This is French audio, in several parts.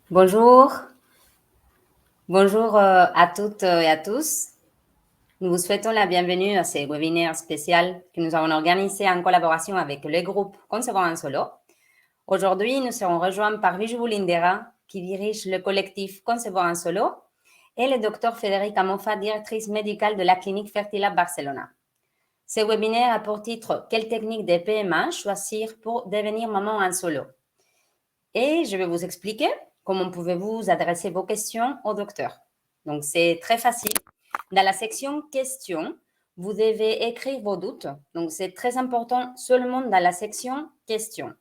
Bonjour, bonjour à toutes et à tous. Nous vous souhaitons la bienvenue à ce webinaire spécial que nous avons organisé en collaboration avec le groupe Concevant en solo. Aujourd'hui, nous serons rejoints par Bijou Lindera, qui dirige le collectif Concevant en solo, et le docteur Federica Mofa, directrice médicale de la clinique Fertilab Barcelona. Ce webinaire a pour titre « Quelle technique de PMA choisir pour devenir maman en solo ?» Et je vais vous expliquer comment pouvez-vous adresser vos questions au docteur. Donc, c'est très facile. Dans la section questions, vous devez écrire vos doutes. Donc, c'est très important seulement dans la section questions.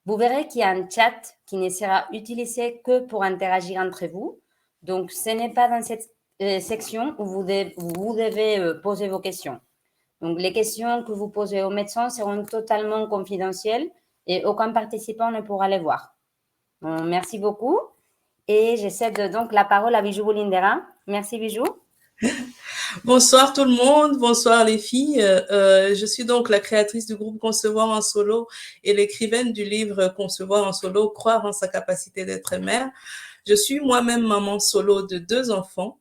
Vous verrez qu'il y a un chat qui ne sera utilisé que pour interagir entre vous. Donc, ce n'est pas dans cette section où vous devez poser vos questions. Donc, les questions que vous posez au médecin seront totalement confidentielles et aucun participant ne pourra les voir. Merci beaucoup. Et je cède donc la parole à Bijou Lindera. Merci Bijou. Bonsoir tout le monde, bonsoir les filles. Je suis donc la créatrice du groupe Concevoir en solo et l'écrivaine du livre Concevoir en solo, croire en sa capacité d'être mère. Je suis moi-même maman solo de 2 enfants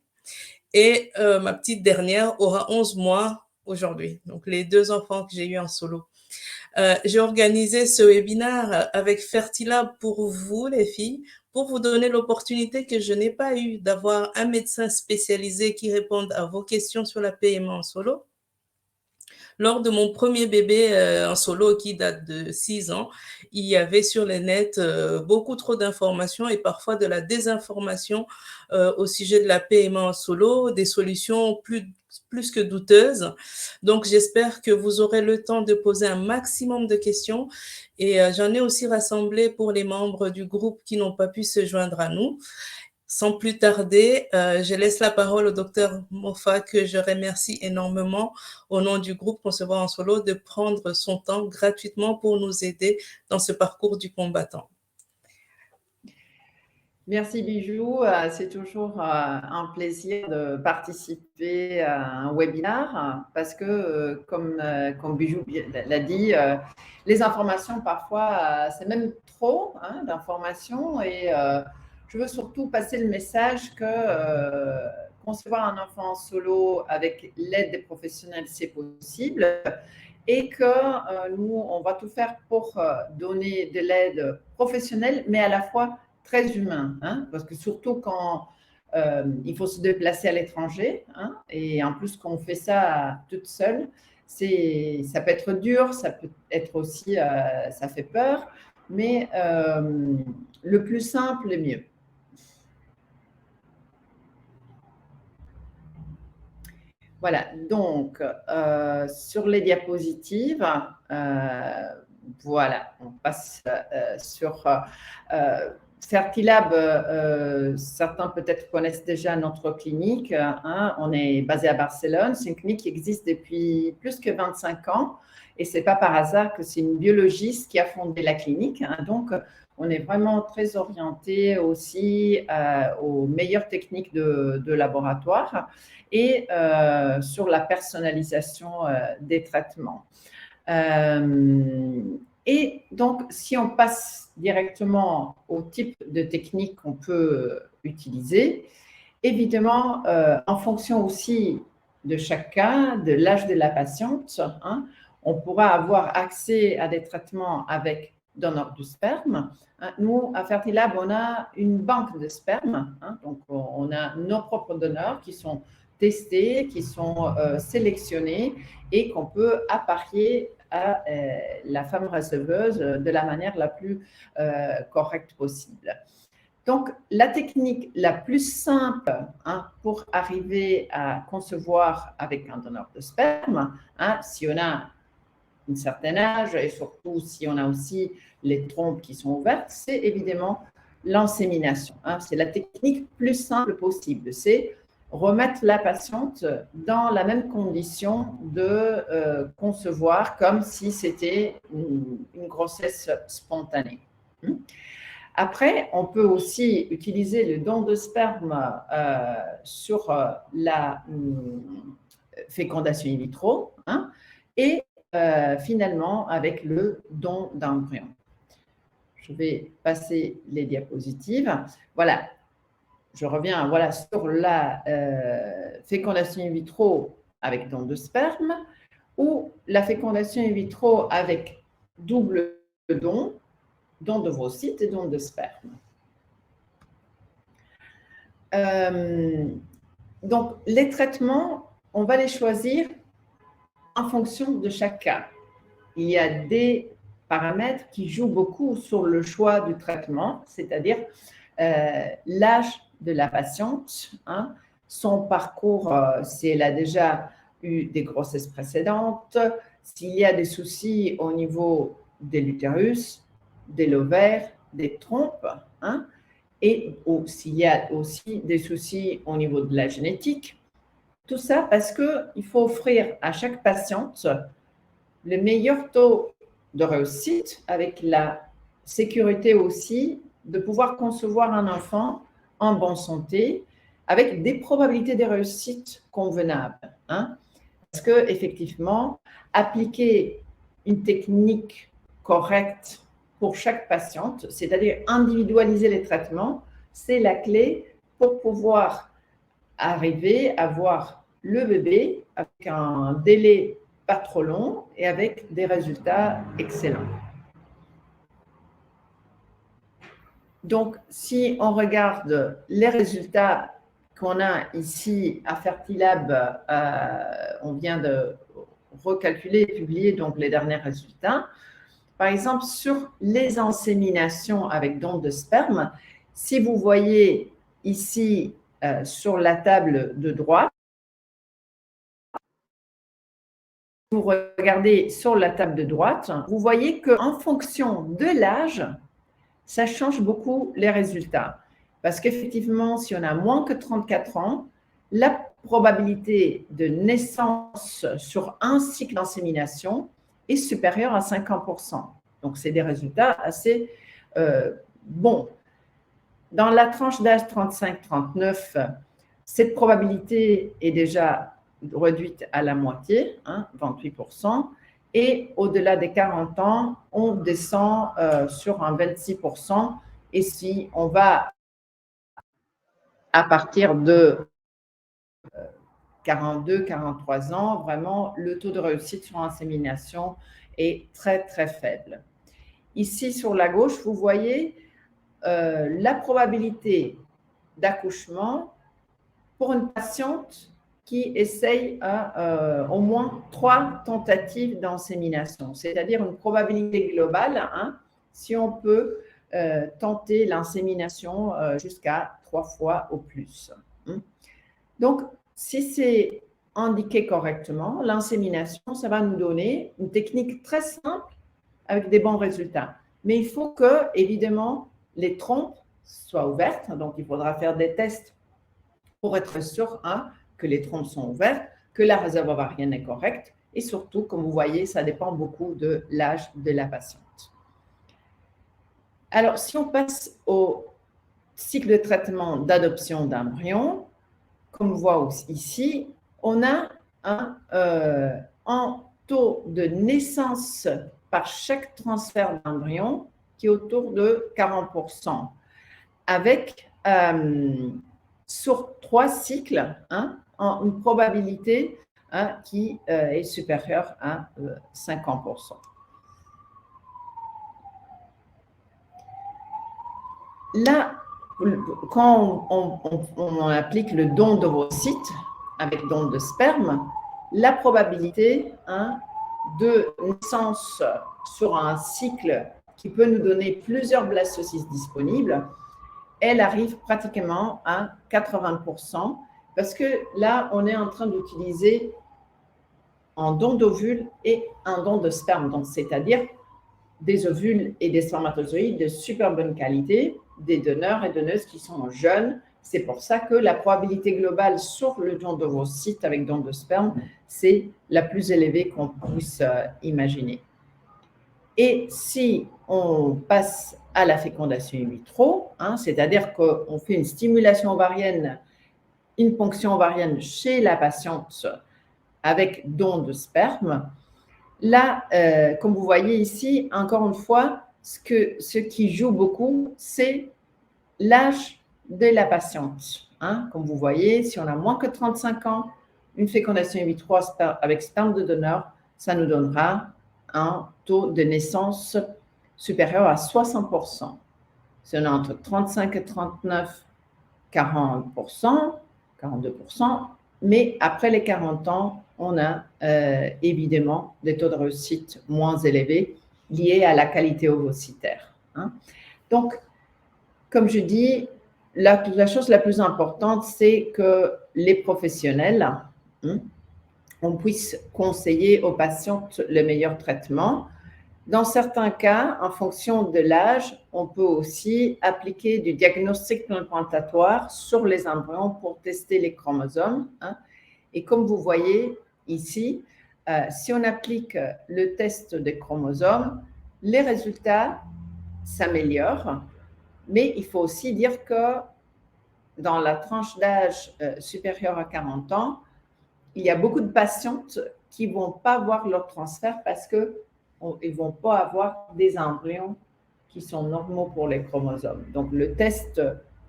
et ma petite dernière aura 11 mois aujourd'hui. Donc les 2 enfants que j'ai eus en solo. J'ai organisé ce webinaire avec Fertilab pour vous, les filles, pour vous donner l'opportunité que je n'ai pas eue d'avoir un médecin spécialisé qui réponde à vos questions sur la PMA en solo. Lors de mon premier bébé en solo qui date de 6 ans, il y avait sur le net beaucoup trop d'informations et parfois de la désinformation au sujet de la PMA en solo, des solutions plus que douteuses. Donc, j'espère que vous aurez le temps de poser un maximum de questions et j'en ai aussi rassemblé pour les membres du groupe qui n'ont pas pu se joindre à nous. Sans plus tarder, je laisse la parole au docteur Mofa, que je remercie énormément au nom du groupe Concevoir en solo de prendre son temps gratuitement pour nous aider dans ce parcours du combattant. Merci Bijou, c'est toujours un plaisir de participer à un webinaire parce que, comme Bijou l'a dit, les informations parfois, c'est même trop d'informations et je veux surtout passer le message que concevoir un enfant en solo avec l'aide des professionnels, c'est possible et que nous, on va tout faire pour donner de l'aide professionnelle, mais à la fois très humain, parce que surtout quand il faut se déplacer à l'étranger, et en plus quand on fait ça toute seule, ça peut être dur, ça peut être aussi, ça fait peur, mais le plus simple est mieux. Voilà, donc sur les diapositives, voilà, on passe sur Fertilab. Certains peut-être connaissent déjà notre clinique. On est basé à Barcelone. C'est une clinique qui existe depuis plus que 25 ans. Et ce n'est pas par hasard que c'est une biologiste qui a fondé la clinique. Donc, on est vraiment très orienté aussi aux meilleures techniques de laboratoire et sur la personnalisation des traitements. Et donc, si on passe directement au type de technique qu'on peut utiliser, évidemment, en fonction aussi de chaque cas, de l'âge de la patiente, on pourra avoir accès à des traitements avec donneur de sperme. Nous, à Fertilab, on a une banque de sperme. Donc, on a nos propres donneurs qui sont testés, qui sont sélectionnés et qu'on peut apparier à la femme receveuse de la manière la plus correcte possible. Donc, la technique la plus simple pour arriver à concevoir avec un donneur de sperme, si on a un certain âge et surtout si on a aussi les trompes qui sont ouvertes, c'est évidemment l'insémination. C'est la technique plus simple possible. C'est remettre la patiente dans la même condition de concevoir comme si c'était une grossesse spontanée. Après, on peut aussi utiliser le don de sperme sur la fécondation in vitro et finalement avec le don d'embryon. je vais passer les diapositives. Voilà, je reviens voilà, sur la fécondation in vitro avec don de sperme ou la fécondation in vitro avec double don, don d'ovocytes et don de sperme. Donc, les traitements, on va les choisir en fonction de chaque cas. Il y a des paramètres qui jouent beaucoup sur le choix du traitement, c'est-à-dire l'âge de la patiente, hein, son parcours, si elle a déjà eu des grossesses précédentes, s'il y a des soucis au niveau de l'utérus, de l'ovaire, des trompes, hein, et s'il y a aussi des soucis au niveau de la génétique. Tout ça parce qu'il faut offrir à chaque patiente le meilleur taux de réussite avec la sécurité aussi de pouvoir concevoir un enfant en bonne santé avec des probabilités de réussite convenables. Hein? Parce qu'effectivement, appliquer une technique correcte pour chaque patiente, c'est-à-dire individualiser les traitements, c'est la clé pour pouvoir arriver à voir le bébé avec un délai pas trop long et avec des résultats excellents. Donc, si on regarde les résultats qu'on a ici à Fertilab, on vient de recalculer et publier donc les derniers résultats. Par exemple, sur les inséminations avec don de sperme, si vous voyez ici sur la table de droite, vous regardez sur la table de droite, vous voyez qu'en fonction de l'âge, ça change beaucoup les résultats. Parce qu'effectivement, si on a moins que 34 ans, la probabilité de naissance sur un cycle d'insémination est supérieure à 50%. Donc, c'est des résultats assez bons. Dans la tranche d'âge 35-39, cette probabilité est déjà réduite à la moitié, hein, 28%. Et au-delà des 40 ans, on descend sur un 26%. Et si on va à partir de 42, 43 ans, vraiment, le taux de réussite sur insémination est très, très faible. Ici, sur la gauche, vous voyez la probabilité d'accouchement pour une patiente qui essaye au moins 3 tentatives d'insémination, c'est-à-dire une probabilité globale, hein, si on peut tenter l'insémination jusqu'à 3 fois au plus. Donc, si c'est indiqué correctement, l'insémination, ça va nous donner une technique très simple avec des bons résultats. Mais il faut que, évidemment, les trompes soient ouvertes. Donc, il faudra faire des tests pour être sûr, hein, que les trompes sont ouvertes, que la réserve ovarienne est correcte. Et surtout, comme vous voyez, ça dépend beaucoup de l'âge de la patiente. Alors, si on passe au cycle de traitement d'adoption d'embryons, comme on voit ici, on a un taux de naissance par chaque transfert d'embryon qui est autour de 40%, avec sur 3 cycles, hein, une probabilité qui est supérieure à 50%. Là, quand on applique le don d'ovocytes avec don de sperme, la probabilité de naissance sur un cycle qui peut nous donner plusieurs blastocystes disponibles, elle arrive pratiquement à 80%, parce que là, on est en train d'utiliser un don d'ovules et un don de sperme, donc c'est-à-dire des ovules et des spermatozoïdes de super bonne qualité, des donneurs et donneuses qui sont jeunes. C'est pour ça que la probabilité globale sur le don d'ovocytes avec don de sperme, c'est la plus élevée qu'on puisse imaginer. Et si on passe à la fécondation in vitro, hein, c'est-à-dire qu'on fait une stimulation ovarienne, une ponction ovarienne chez la patiente avec don de sperme, là, comme vous voyez ici, encore une fois, ce qui joue beaucoup, c'est l'âge de la patiente. Hein. Comme vous voyez, si on a moins que 35 ans, une fécondation in vitro avec sperme de donneur, ça nous donnera un taux de naissance supérieur à 60%. Si on a entre 35 et 39, 40%, 42%, mais après les 40 ans, on a évidemment des taux de réussite moins élevés liés à la qualité ovocytaire. Hein. Donc, comme je dis, la chose la plus importante, c'est que les professionnels, on puisse conseiller aux patientes le meilleur traitement. Dans certains cas, en fonction de l'âge, on peut aussi appliquer du diagnostic implantatoire sur les embryons pour tester les chromosomes. Hein. Et comme vous voyez ici, si on applique le test des chromosomes, les résultats s'améliorent. Mais il faut aussi dire que dans la tranche d'âge supérieure à 40 ans, il y a beaucoup de patientes qui ne vont pas avoir leur transfert parce qu'ils ne vont pas avoir des embryons qui sont normaux pour les chromosomes. Donc, le test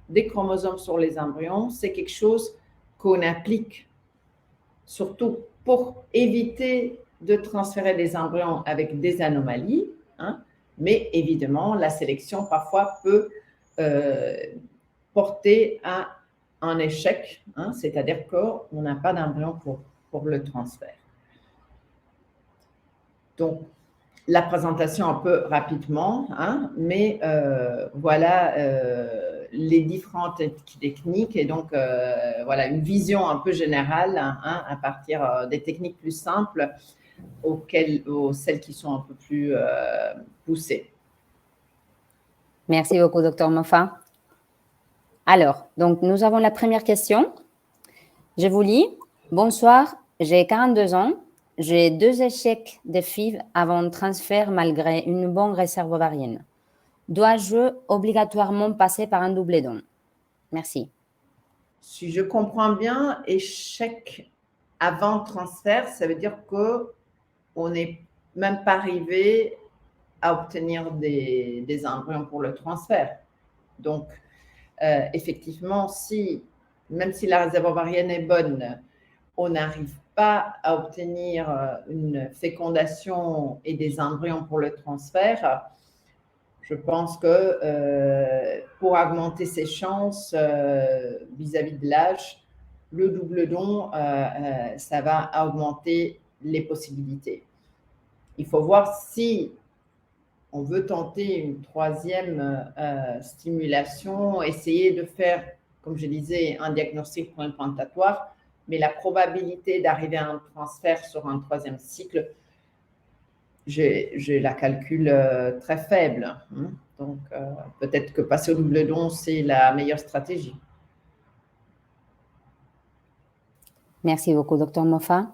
des chromosomes sur les embryons, c'est quelque chose qu'on applique surtout pour éviter de transférer des embryons avec des anomalies. Hein, mais évidemment, la sélection parfois peut porter à un échec, hein, c'est-à-dire qu'on n'a pas d'embryon pour le transfert. Donc, la présentation un peu rapidement, hein, mais voilà les différentes techniques et donc voilà une vision un peu générale hein, à partir des techniques plus simples celles qui sont un peu plus poussées. Merci beaucoup, Dr Moffat. Alors, donc, nous avons la première question. Je vous lis. Bonsoir, j'ai 42 ans. J'ai 2 échecs de FIV avant transfert malgré une bonne réserve ovarienne. Dois-je obligatoirement passer par un double don? Merci. Si je comprends bien, échec avant transfert, ça veut dire qu'on n'est même pas arrivé à obtenir des embryons pour le transfert. Donc, effectivement, même si la réserve ovarienne est bonne, on n'arrive pas à obtenir une fécondation et des embryons pour le transfert, je pense que pour augmenter ses chances vis-à-vis de l'âge, le double don, ça va augmenter les possibilités. Il faut voir si on veut tenter une 3e stimulation, essayer de faire, comme je disais, un diagnostic implantatoire, mais la probabilité d'arriver à un transfert sur un 3e cycle, je la calcule très faible. Hein. Donc, peut-être que passer au double don, c'est la meilleure stratégie. Merci beaucoup, Dr Moffat.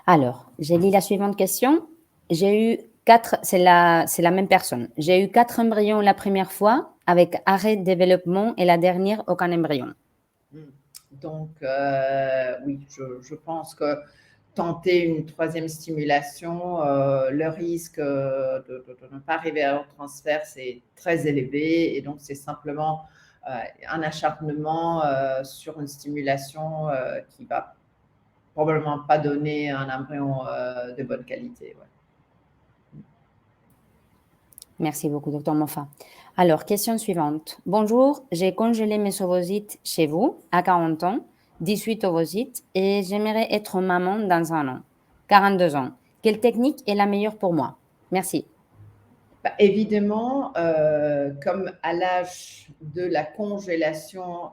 Alors, j'ai lu la suivante question. J'ai eu 4, c'est la même personne. J'ai eu 4 embryons la première fois avec arrêt de développement et la dernière, aucun embryon. Donc, oui, je pense que tenter une 3e stimulation, le risque de ne pas arriver au transfert, c'est très élevé. Et donc, c'est simplement un acharnement sur une stimulation qui ne va probablement pas donner un embryon de bonne qualité. Ouais. Merci beaucoup, Dr Moffat. Alors, question suivante. Bonjour, j'ai congelé mes ovocytes chez vous à 40 ans, 18 ovocytes, et j'aimerais être maman dans 1 an, 42 ans. Quelle technique est la meilleure pour moi? Merci. Bah, évidemment, comme à l'âge de la congélation,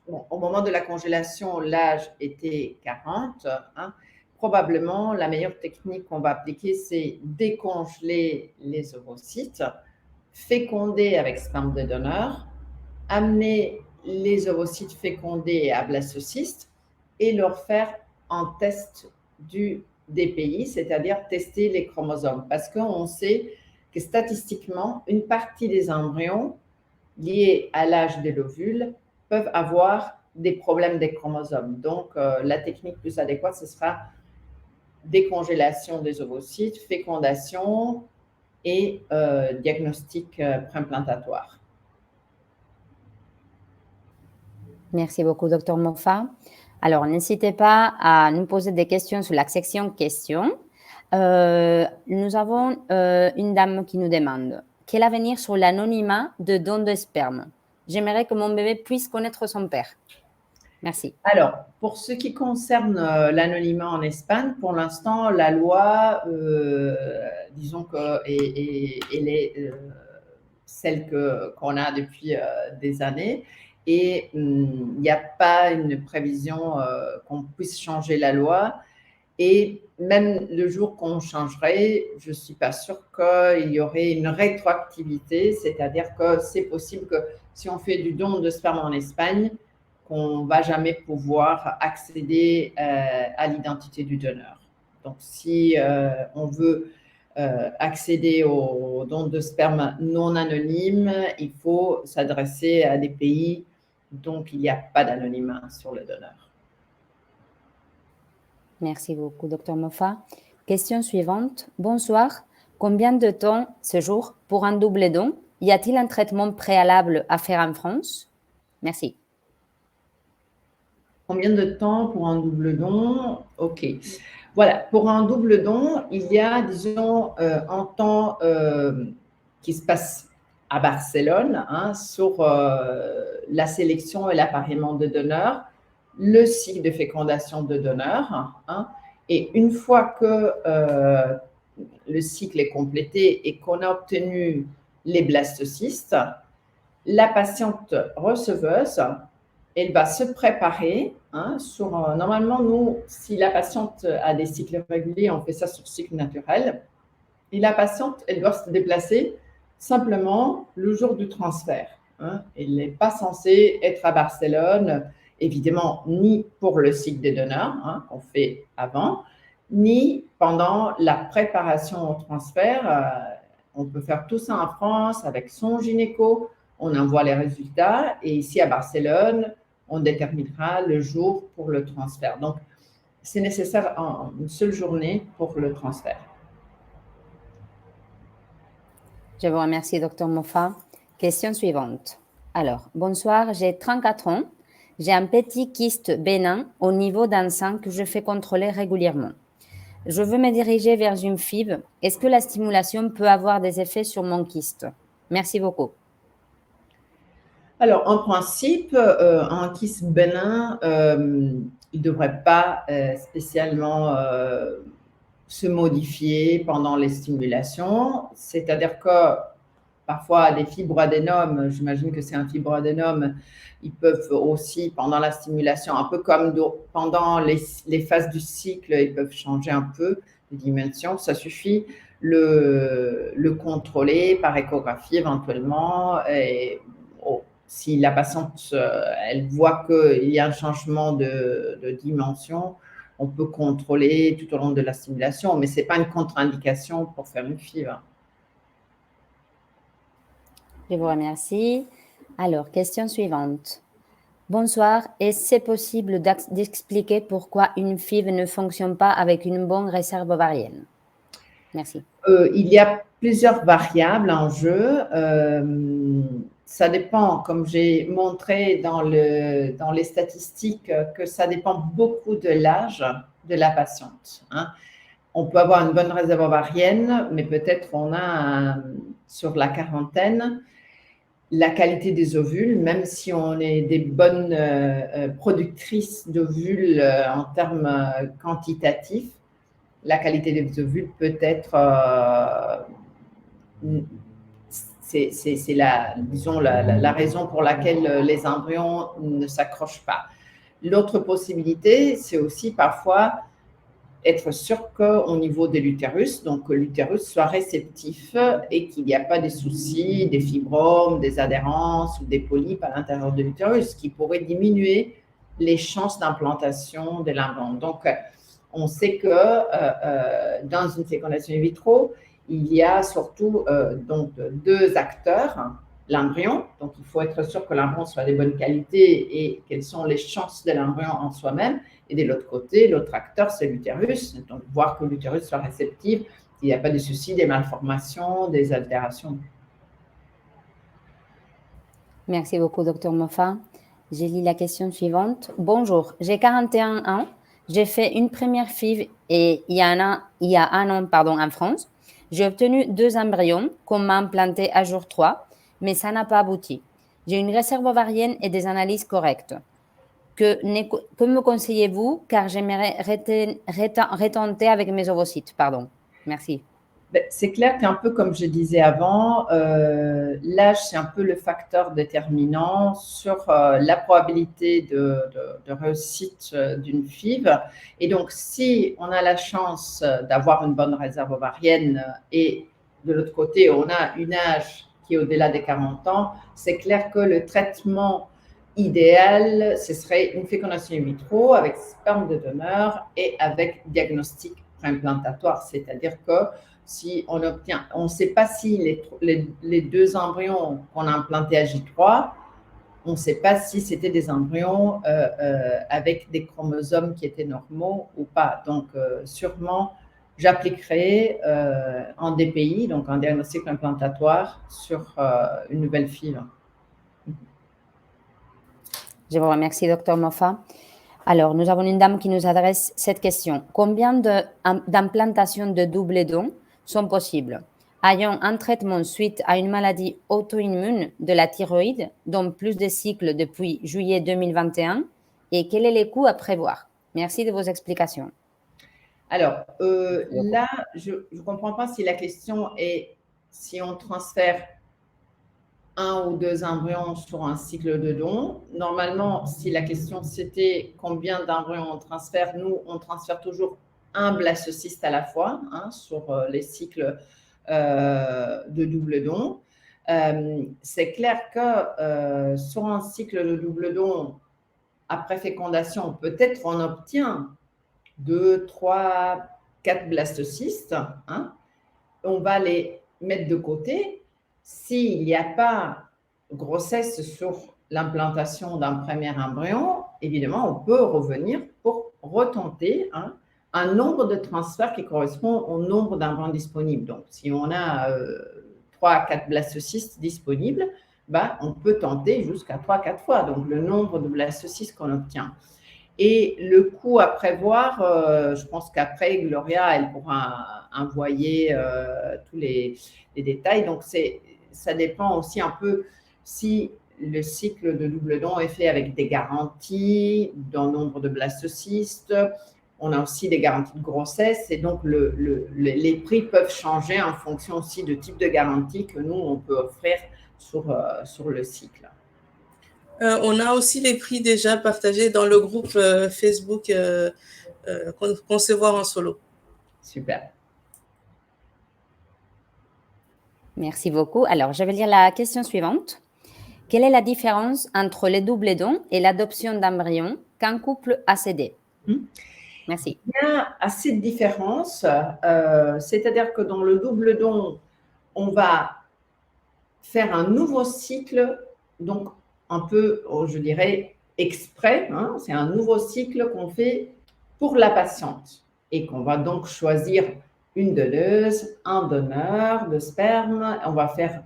au moment de la congélation, l'âge était 40, hein, probablement, la meilleure technique qu'on va appliquer, c'est décongeler les ovocytes, féconder avec sperme de donneur, amener les ovocytes fécondés à blastocystes et leur faire un test du DPI, c'est-à-dire tester les chromosomes. Parce qu'on sait que statistiquement, une partie des embryons liés à l'âge de l'ovule peuvent avoir des problèmes des chromosomes. Donc, la technique plus adéquate, ce sera décongélation des ovocytes, fécondation, et diagnostic préimplantatoire. Merci beaucoup, Dr Moffat. Alors, n'hésitez pas à nous poser des questions sur la section questions. Nous avons une dame qui nous demande « Quel avenir sur l'anonymat de dons de sperme? J'aimerais que mon bébé puisse connaître son père. » Merci. Alors, pour ce qui concerne l'anonymat en Espagne, pour l'instant, la loi, disons qu'elle est celle qu'on a depuis des années, et il n'y a pas une prévision qu'on puisse changer la loi. Et même le jour qu'on changerait, je ne suis pas sûre qu'il y aurait une rétroactivité, c'est-à-dire que c'est possible que si on fait du don de sperme en Espagne, qu'on ne va jamais pouvoir accéder à l'identité du donneur. Donc, si on veut accéder aux dons de sperme non anonymes, il faut s'adresser à des pays dont il n'y a pas d'anonymat sur le donneur. Merci beaucoup, Dr Moffat. Question suivante. Bonsoir. Combien de temps séjour pour un double don? Y a-t-il un traitement préalable à faire en France? Merci. Combien de temps pour un double don? OK. Voilà, pour un double don, il y a, disons, un temps qui se passe à Barcelone sur la sélection et l'appariement de donneurs, le cycle de fécondation de donneurs. Et une fois que le cycle est complété et qu'on a obtenu les blastocystes, la patiente receveuse, elle va se préparer normalement, nous, si la patiente a des cycles réguliers, on fait ça sur cycle naturel. Et la patiente, elle doit se déplacer simplement le jour du transfert. Elle n'est pas censée être à Barcelone, évidemment, ni pour le cycle des donneurs qu'on fait avant, ni pendant la préparation au transfert. On peut faire tout ça en France avec son gynéco. On envoie les résultats et ici à Barcelone, on déterminera le jour pour le transfert. Donc, c'est nécessaire en une seule journée pour le transfert. Je vous remercie, Dr Moffat. Question suivante. Alors, bonsoir, j'ai 34 ans. J'ai un petit kyste bénin au niveau d'un sein que je fais contrôler régulièrement. Je veux me diriger vers une FIV. Est-ce que la stimulation peut avoir des effets sur mon kyste? Merci beaucoup. Alors, en principe, un kyste bénin, il ne devrait pas spécialement se modifier pendant les stimulations. C'est-à-dire que parfois, des fibroadénomes, j'imagine que c'est un fibroadénome, ils peuvent aussi, pendant la stimulation, un peu comme pendant les phases du cycle, ils peuvent changer un peu de dimension. Ça suffit le contrôler par échographie éventuellement. Et, si la patiente, elle voit qu'il y a un changement de dimension, on peut contrôler tout au long de la stimulation, mais ce n'est pas une contre-indication pour faire une FIV. Je vous remercie. Alors, question suivante. Bonsoir, est-ce c'est possible d'expliquer pourquoi une FIV ne fonctionne pas avec une bonne réserve ovarienne? Merci. Il y a plusieurs variables en jeu. Ça dépend, comme j'ai montré dans les statistiques, que ça dépend beaucoup de l'âge de la patiente. On peut avoir une bonne réserve ovarienne, mais peut-être on a sur la quarantaine la qualité des ovules, même si on est des bonnes productrices d'ovules en termes quantitatifs, la qualité des ovules peut être, c'est la raison pour laquelle les embryons ne s'accrochent pas. L'autre possibilité, c'est aussi parfois être sûr qu'au niveau de l'utérus, donc que l'utérus soit réceptif et qu'il n'y a pas des soucis, des fibromes, des adhérences ou des polypes à l'intérieur de l'utérus qui pourraient diminuer les chances d'implantation de l'embryon. Donc, on sait que dans une fécondation in vitro, il y a surtout donc deux acteurs, l'embryon, donc il faut être sûr que l'embryon soit de bonne qualité et quelles sont les chances de l'embryon en soi-même. Et de l'autre côté, l'autre acteur, c'est l'utérus, donc voir que l'utérus soit réceptif il n'y a pas de souci, des malformations, des altérations. Merci beaucoup, Dr Moffat. Je lis la question suivante. Bonjour, j'ai 41 ans. J'ai fait une première FIV et il y a un an en France. J'ai obtenu 2 embryons qu'on m'a implantés à jour 3, mais ça n'a pas abouti. J'ai une réserve ovarienne et des analyses correctes. Que me conseillez-vous, car j'aimerais retenter avec mes ovocytes, pardon. Merci. C'est clair qu'un peu comme je disais avant, l'âge, c'est un peu le facteur déterminant sur la probabilité de réussite d'une FIV. Et donc, si on a la chance d'avoir une bonne réserve ovarienne et de l'autre côté, on a une âge qui est au-delà des 40 ans, c'est clair que le traitement idéal, ce serait une fécondation in vitro avec sperme de donneur et avec diagnostic préimplantatoire, c'est-à-dire que si on obtient, on ne sait pas si les 2 embryons qu'on a implantés à J3, on ne sait pas si c'était des embryons avec des chromosomes qui étaient normaux ou pas. Donc, sûrement, j'appliquerai en DPI, donc en diagnostic implantatoire, sur une nouvelle FIV. Je vous remercie, Dr Moffat. Alors, nous avons une dame qui nous adresse cette question. Combien d'implantations de double don sont possibles, ayant un traitement suite à une maladie auto-immune de la thyroïde, dont plus de cycles depuis juillet 2021, et quel est les coûts à prévoir? Merci de vos explications. Alors, là, je ne comprends pas si la question est si on transfère 1 ou 2 embryons sur un cycle de don. Normalement, si la question c'était combien d'embryons on transfère, nous, on transfère toujours un blastocyste à la fois sur les cycles de double don. C'est clair que sur un cycle de double don, après fécondation, peut-être on obtient 2, 3, 4 blastocystes. On va les mettre de côté. S'il n'y a pas grossesse sur l'implantation d'un premier embryon, évidemment, on peut revenir pour retenter un nombre de transferts qui correspond au nombre d'embryons disponibles. Donc, si on a 3 à 4 blastocystes disponibles, on peut tenter jusqu'à 3 à 4 fois, donc le nombre de blastocystes qu'on obtient. Et le coût à prévoir, je pense qu'après, Gloria, elle pourra envoyer tous les détails. Donc, ça dépend aussi un peu si le cycle de double don est fait avec des garanties dans le nombre de blastocystes. On a aussi des garanties de grossesse et donc les prix peuvent changer en fonction aussi du type de garantie que nous, on peut offrir sur le cycle. On a aussi les prix déjà partagés dans le groupe Facebook Concevoir en solo. Super. Merci beaucoup. Alors, je vais lire la question suivante. Quelle est la différence entre les doubles dons et l'adoption d'embryons qu'un couple a cédé? Merci. Il y a assez de différences. C'est-à-dire que dans le double don, on va faire un nouveau cycle, donc un peu, je dirais, exprès. C'est un nouveau cycle qu'on fait pour la patiente et qu'on va donc choisir une donneuse, un donneur de sperme. On va faire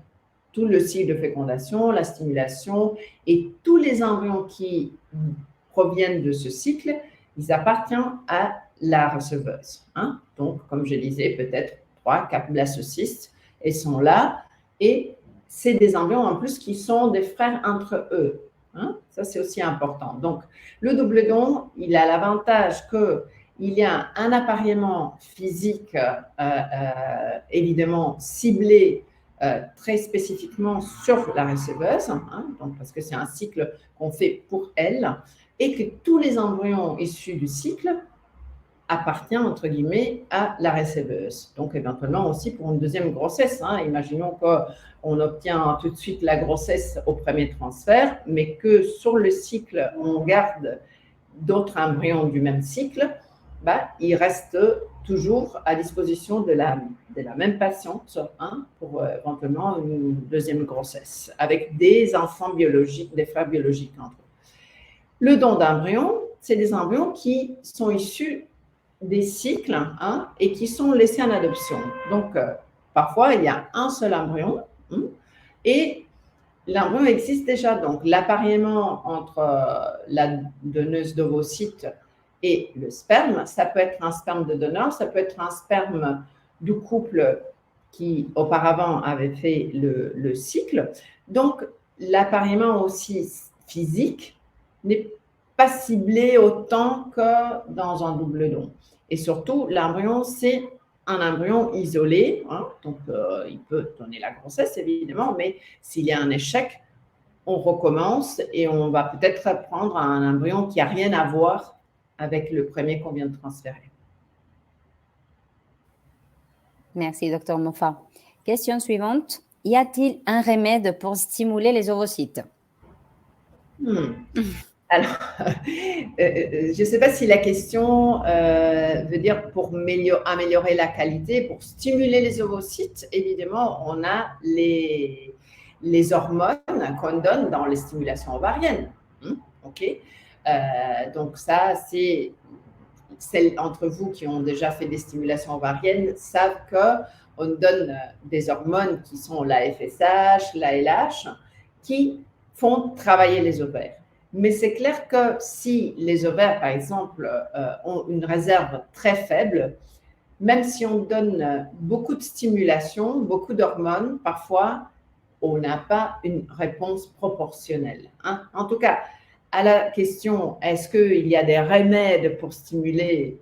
tout le cycle de fécondation, la stimulation et tous les embryons qui proviennent de ce cycle, ils appartiennent à la receveuse. Donc, comme je disais, peut-être 3, 4 blastocystes, ils sont là et c'est des embryons en plus qui sont des frères entre eux. Ça, c'est aussi important. Donc, le double don, il a l'avantage qu'il y a un appareillement physique évidemment ciblé très spécifiquement sur la receveuse, donc parce que c'est un cycle qu'on fait pour elle, et que tous les embryons issus du cycle appartiennent, entre guillemets, à la receveuse. Donc, éventuellement aussi pour une deuxième grossesse. Imaginons qu'on obtient tout de suite la grossesse au premier transfert, mais que sur le cycle, on garde d'autres embryons du même cycle, il reste toujours à disposition de la même patiente pour éventuellement une deuxième grossesse, avec des enfants biologiques, des frères biologiques entre eux. Le don d'embryons, c'est des embryons qui sont issus des cycles et qui sont laissés en adoption. Donc, parfois, il y a un seul embryon et l'embryon existe déjà. Donc, l'appariement entre la donneuse d'ovocytes et le sperme, ça peut être un sperme de donneur, ça peut être un sperme du couple qui auparavant avait fait le cycle. Donc, l'appariement aussi physique n'est pas ciblé autant que dans un double don. Et surtout, l'embryon, c'est un embryon isolé, donc il peut donner la grossesse évidemment, mais s'il y a un échec, on recommence et on va peut-être prendre un embryon qui n'a rien à voir avec le premier qu'on vient de transférer. Merci, docteur Moffat. Question suivante. Y a-t-il un remède pour stimuler les ovocytes? Alors, je ne sais pas si la question veut dire pour améliorer la qualité, pour stimuler les ovocytes. Évidemment, on a les hormones qu'on donne dans les stimulations ovariennes. Donc ça, c'est celles d'entre vous qui ont déjà fait des stimulations ovariennes savent qu'on donne des hormones qui sont la FSH, la LH, qui font travailler les ovaires. Mais c'est clair que si les ovaires, par exemple, ont une réserve très faible, même si on donne beaucoup de stimulation, beaucoup d'hormones, parfois, on n'a pas une réponse proportionnelle. En tout cas, à la question, est-ce qu'il y a des remèdes pour stimuler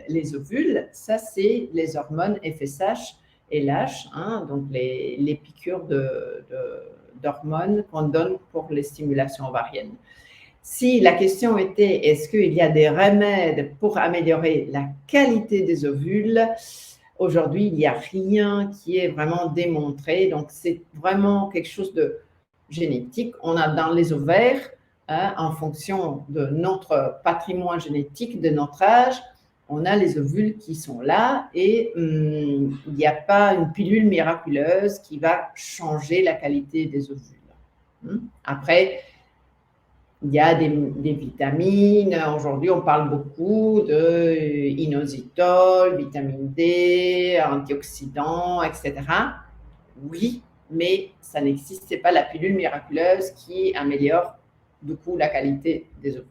les ovules? Ça, c'est les hormones FSH et LH, donc les piqûres d'hormones qu'on donne pour les stimulations ovariennes. Si la question était, est-ce qu'il y a des remèdes pour améliorer la qualité des ovules? Aujourd'hui, il n'y a rien qui est vraiment démontré. Donc, c'est vraiment quelque chose de génétique. On a dans les ovaires, en fonction de notre patrimoine génétique, de notre âge, on a les ovules qui sont là et il n'y a pas une pilule miraculeuse qui va changer la qualité des ovules. Après, il y a des vitamines. Aujourd'hui, on parle beaucoup de inositol, vitamine D, antioxydants, etc. Oui, mais ça n'existe pas la pilule miraculeuse qui améliore du coup la qualité des ovules.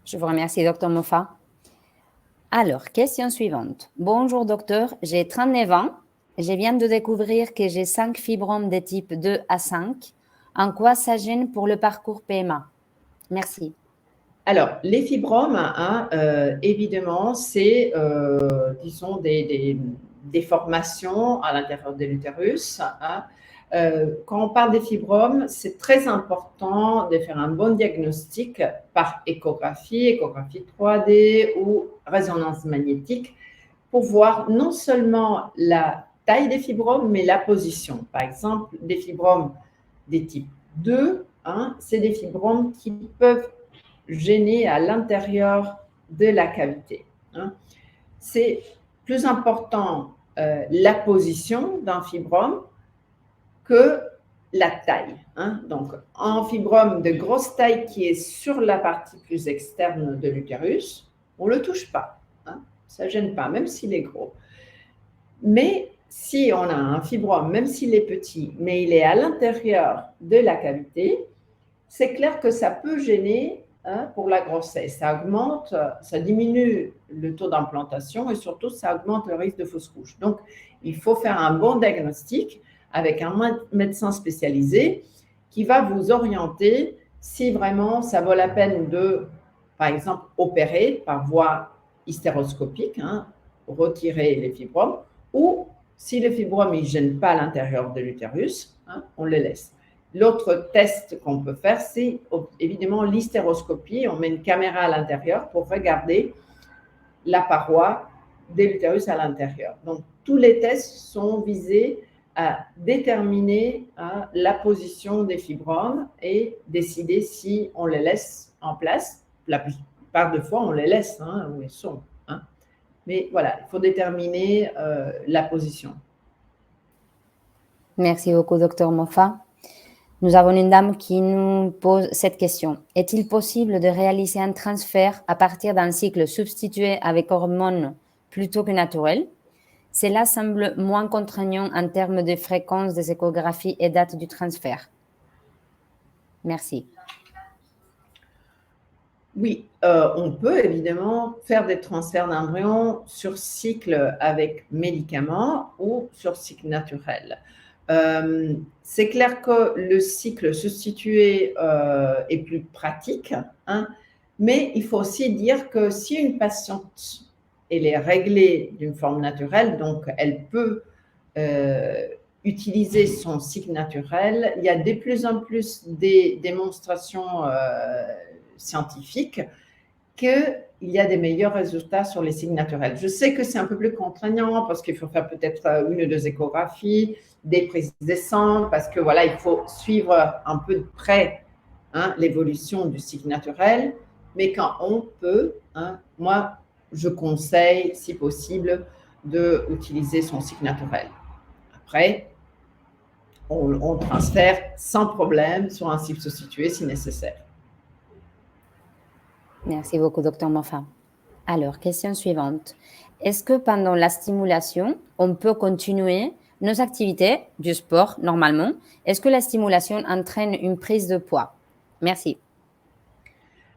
Je vous remercie, docteur Moffat. Alors, question suivante. Bonjour, docteur. J'ai 39 ans. Je viens de découvrir que j'ai 5 fibromes de type 2 à 5. En quoi ça gêne pour le parcours PMA? Merci. Alors, les fibromes, évidemment, c'est, disons, des déformations à l'intérieur de l'utérus. Quand on parle des fibromes, c'est très important de faire un bon diagnostic par échographie 3D ou résonance magnétique pour voir non seulement la taille des fibromes, mais la position. Par exemple, des fibromes des types 2, c'est des fibromes qui peuvent gêner à l'intérieur de la cavité. C'est plus important la position d'un fibrome que la taille. Donc, un fibrome de grosse taille qui est sur la partie plus externe de l'utérus, on ne le touche pas. Ça ne gêne pas, même s'il est gros. Mais si on a un fibrome, même s'il est petit, mais il est à l'intérieur de la cavité, c'est clair que ça peut gêner pour la grossesse. Ça augmente, ça diminue le taux d'implantation et surtout, ça augmente le risque de fausse couche. Donc, il faut faire un bon diagnostic avec un médecin spécialisé qui va vous orienter si vraiment ça vaut la peine de, par exemple, opérer par voie hystéroscopique, retirer les fibromes, ou si les fibromes ne gênent pas à l'intérieur de l'utérus, on les laisse. L'autre test qu'on peut faire, c'est évidemment l'hystéroscopie. On met une caméra à l'intérieur pour regarder la paroi de l'utérus à l'intérieur. Donc, tous les tests sont visés à déterminer la position des fibromes et décider si on les laisse en place. La plupart des fois, on les laisse où ils sont. Mais voilà, il faut déterminer la position. Merci beaucoup, docteur Moffat. Nous avons une dame qui nous pose cette question. Est-il possible de réaliser un transfert à partir d'un cycle substitué avec hormones plutôt que naturel? Cela semble moins contraignant en termes de fréquence des échographies et date du transfert. Merci. Oui, on peut évidemment faire des transferts d'embryons sur cycle avec médicaments ou sur cycle naturel. C'est clair que le cycle substitué est plus pratique, hein, mais il faut aussi dire que si une patiente elle est réglée d'une forme naturelle, donc elle peut utiliser son cycle naturel, il y a de plus en plus des démonstrations scientifiques qu'il y a des meilleurs résultats sur les cycles naturels. Je sais que c'est un peu plus contraignant parce qu'il faut faire peut-être une ou deux échographies, des prises de sang, parce que voilà, il faut suivre un peu de près l'évolution du cycle naturel. Mais quand on peut, moi, je conseille, si possible, d'utiliser son cycle naturel. Après, on transfère sans problème sur un cycle substitué si nécessaire. Merci beaucoup, Dr Moffat. Alors, question suivante. Est-ce que pendant la stimulation, on peut continuer nos activités du sport normalement? Est-ce que la stimulation entraîne une prise de poids? Merci.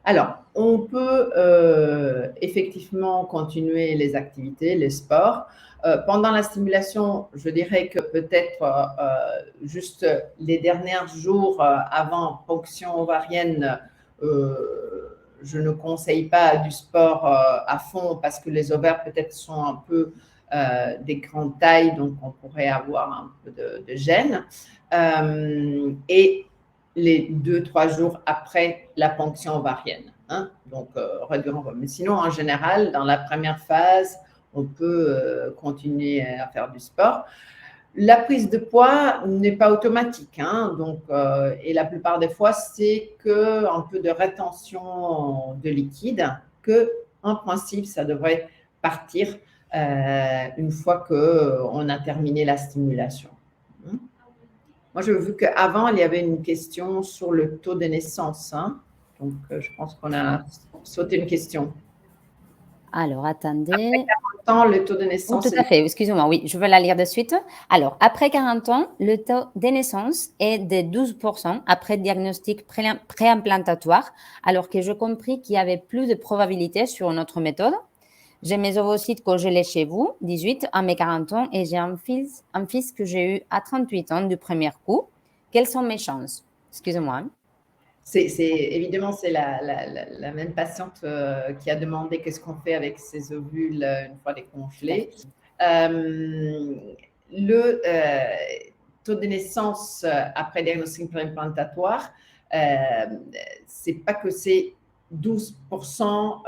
Alors, on peut effectivement continuer les activités, les sports. Pendant la stimulation, je dirais que peut-être juste les derniers jours avant ponction ovarienne, je ne conseille pas du sport à fond parce que les ovaires peut-être sont un peu des grandes tailles, donc on pourrait avoir un peu de gêne. Et les 2-3 jours après la ponction ovarienne. Donc, réduire en poids. Mais sinon, en général, dans la première phase, on peut continuer à faire du sport. La prise de poids n'est pas automatique. Donc, et la plupart des fois, c'est qu'un peu de rétention de liquide, que, en principe, ça devrait partir une fois qu'on a terminé la stimulation. Moi, j'ai vu qu'avant, il y avait une question sur le taux de naissance. Donc, je pense qu'on a sauté une question. Alors, attendez. Après 40 ans, le taux de naissance… Oh, tout à fait, excusez-moi, oui, je vais la lire de suite. Alors, après 40 ans, le taux de naissance est de 12% après diagnostic préimplantatoire, alors que j'ai compris qu'il y avait plus de probabilité sur notre méthode. J'ai mes ovocytes congelés chez vous, 18 à mes 40 ans, et j'ai un fils que j'ai eu à 38 ans du premier coup. Quelles sont mes chances? Excusez-moi. Évidemment, c'est la même patiente qui a demandé qu'est-ce qu'on fait avec ses ovules une fois décongelés. Le taux de naissance après diagnostic préimplantatoire, c'est pas que c'est 12%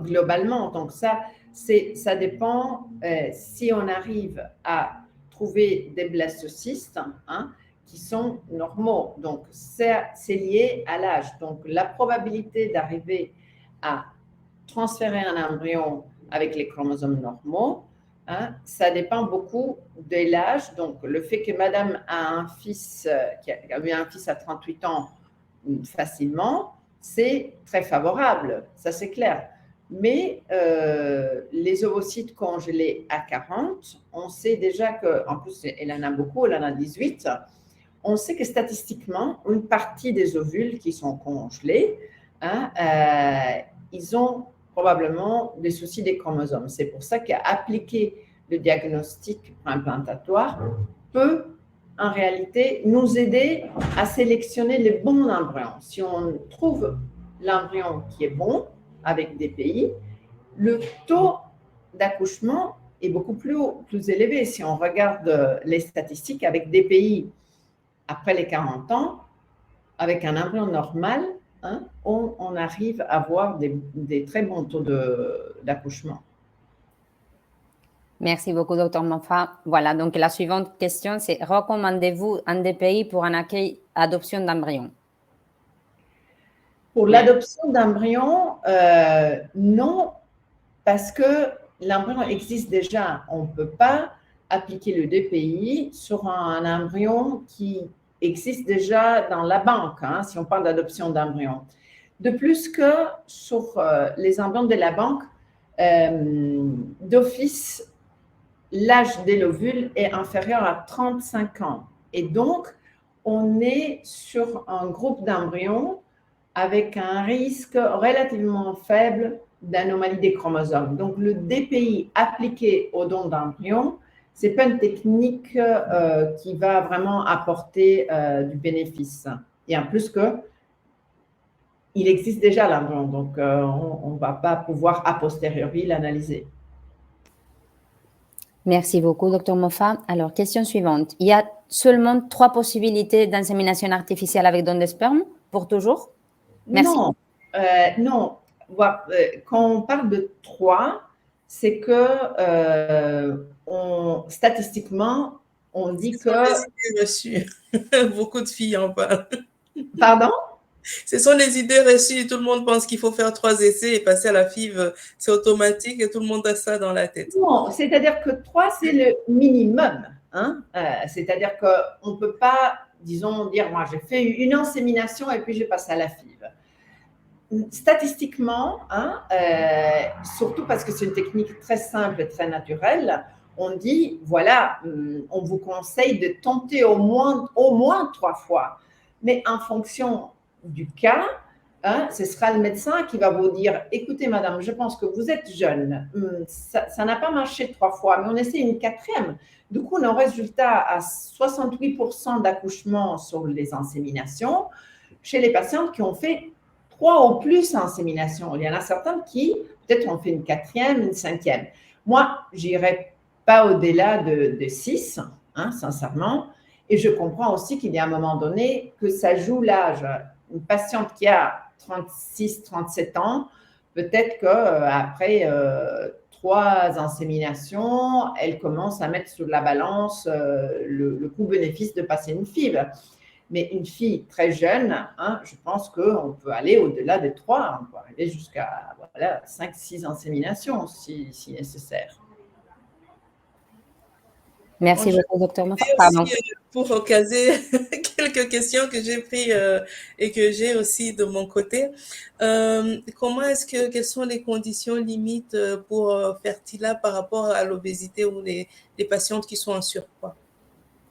globalement. Donc ça dépend si on arrive à trouver des blastocystes qui sont normaux. Donc, c'est lié à l'âge. Donc, la probabilité d'arriver à transférer un embryon avec les chromosomes normaux, ça dépend beaucoup de l'âge. Donc, le fait que madame a un fils, qui a eu un fils à 38 ans facilement, c'est très favorable, ça c'est clair. Mais les ovocytes congelés à 40, on sait déjà qu'en plus, elle en a beaucoup, elle en a 18. On sait que statistiquement, une partie des ovules qui sont congelés, ils ont probablement des soucis des chromosomes. C'est pour ça qu'appliquer le diagnostic implantatoire peut en réalité nous aider à sélectionner les bons embryons. Si on trouve l'embryon qui est bon avec DPI, le taux d'accouchement est beaucoup plus élevé. Si on regarde les statistiques avec DPI après les 40 ans, avec un embryon normal, on arrive à avoir des très bons taux d'accouchement. Merci beaucoup, Dr Moffat. Voilà, donc la suivante question, c'est recommandez-vous un DPI pour un accueil adoption d'embryon? Pour l'adoption d'embryon, non, parce que l'embryon existe déjà. On ne peut pas appliquer le DPI sur un embryon qui existe déjà dans la banque, hein, si on parle d'adoption d'embryon. De plus que sur les embryons de la banque, d'office, l'âge de l'ovule est inférieur à 35 ans. Et donc, on est sur un groupe d'embryons avec un risque relativement faible d'anomalie des chromosomes. Donc, le DPI appliqué au don d'embryon, ce n'est pas une technique qui va vraiment apporter du bénéfice. Et en plus que il existe déjà l'embryon, donc on ne va pas pouvoir a posteriori l'analyser. Merci beaucoup, Dr Moffat. Alors, question suivante. Il y a seulement 3 possibilités d'insémination artificielle avec don de sperme pour toujours? Merci. Non, non. Quand on parle de 3, c'est que statistiquement, on dit que… Ce sont des idées reçues. Beaucoup de filles en parlent. Pardon? Ce sont des idées reçues. Tout le monde pense qu'il faut faire 3 essais et passer à la FIV, c'est automatique et tout le monde a ça dans la tête. Non, c'est-à-dire que 3, c'est le minimum. Hein? C'est-à-dire qu'on ne peut pas, disons, dire, moi, j'ai fait une insémination et puis j'ai passé à la FIV. Statistiquement, hein, surtout parce que c'est une technique très simple et très naturelle, on dit, voilà, on vous conseille de tenter au moins 3 fois. Mais en fonction du cas, hein, ce sera le médecin qui va vous dire, écoutez madame, je pense que vous êtes jeune, ça n'a pas marché 3 fois, mais on essaie une 4e. Du coup, nos résultats à 68% d'accouchement sur les inséminations chez les patientes qui ont fait 3 ou plus inséminations. Il y en a certaines qui, peut-être, ont fait une 4e, une 5e. Moi, je n'irai pas au-delà de 6, hein, sincèrement. Et je comprends aussi qu'il y a un moment donné que ça joue l'âge. Une patiente qui a 36, 37 ans, peut-être qu'après 3 inséminations, elle commence à mettre sur la balance le coût-bénéfice de passer une FIV. Mais une fille très jeune, hein, je pense qu'on peut aller au-delà des 3, on peut arriver jusqu'à 5-6 inséminations si nécessaire. Merci beaucoup, Dr Moffat. Pour caser quelques questions que j'ai prises et que j'ai aussi de mon côté. Quelles sont les conditions limites pour Fertila par rapport à l'obésité ou les patientes qui sont en surpoids?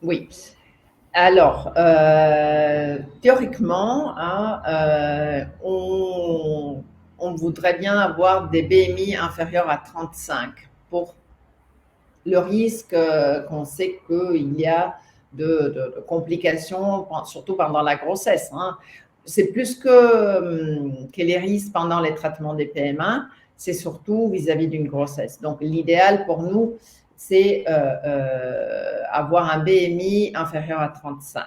Oui. Alors, théoriquement, hein, on voudrait bien avoir des BMI inférieurs à 35 pour le risque qu'on sait qu'il y a de complications, surtout pendant la grossesse. Hein. C'est plus que les risques pendant les traitements des PMA, c'est surtout vis-à-vis d'une grossesse. Donc, l'idéal pour nous, c'est avoir un BMI inférieur à 35.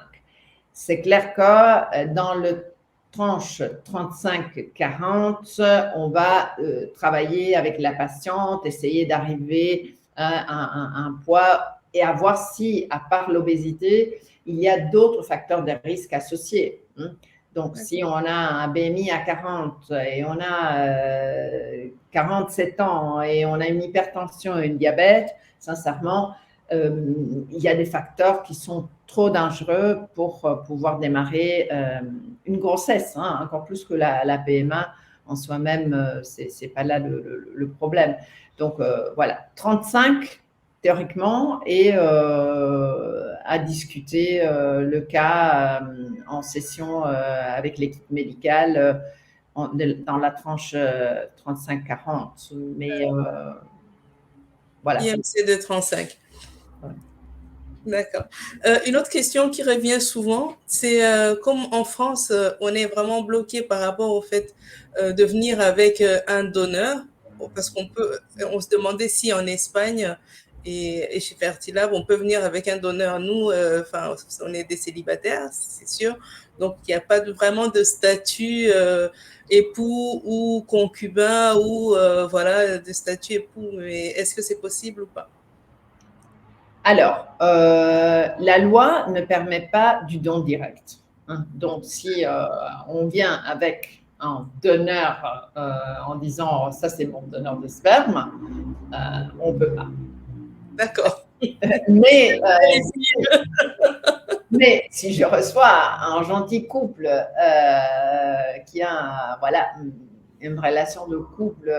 C'est clair que dans le tranche 35-40, on va travailler avec la patiente, essayer d'arriver à un poids et à voir si, à part l'obésité, il y a d'autres facteurs de risque associés. Donc, si on a un BMI à 40 et on a 47 ans et on a une hypertension et un diabète, sincèrement, il y a des facteurs qui sont trop dangereux pour pouvoir démarrer une grossesse, hein, encore plus que la PMA en soi-même, c'est pas là le problème. Donc, voilà, 35 théoriquement et à discuter le cas en session avec l'équipe médicale dans la tranche 35-40. Mais voilà. IMC de 35. Ouais. D'accord. Une autre question qui revient souvent, c'est comme en France, on est vraiment bloqué par rapport au fait de venir avec un donneur, parce on se demandait si en Espagne et chez Fertilab, on peut venir avec un donneur. Nous, on est des célibataires, c'est sûr, donc il n'y a pas vraiment de statut époux ou concubin ou de statut époux. Mais est-ce que c'est possible ou pas? Alors, la loi ne permet pas du don direct. Hein. Donc, si on vient avec un donneur en disant « ça, c'est mon donneur de sperme », on ne peut pas. D'accord. Mais, mais si je reçois un gentil couple qui a voilà, une relation de couple,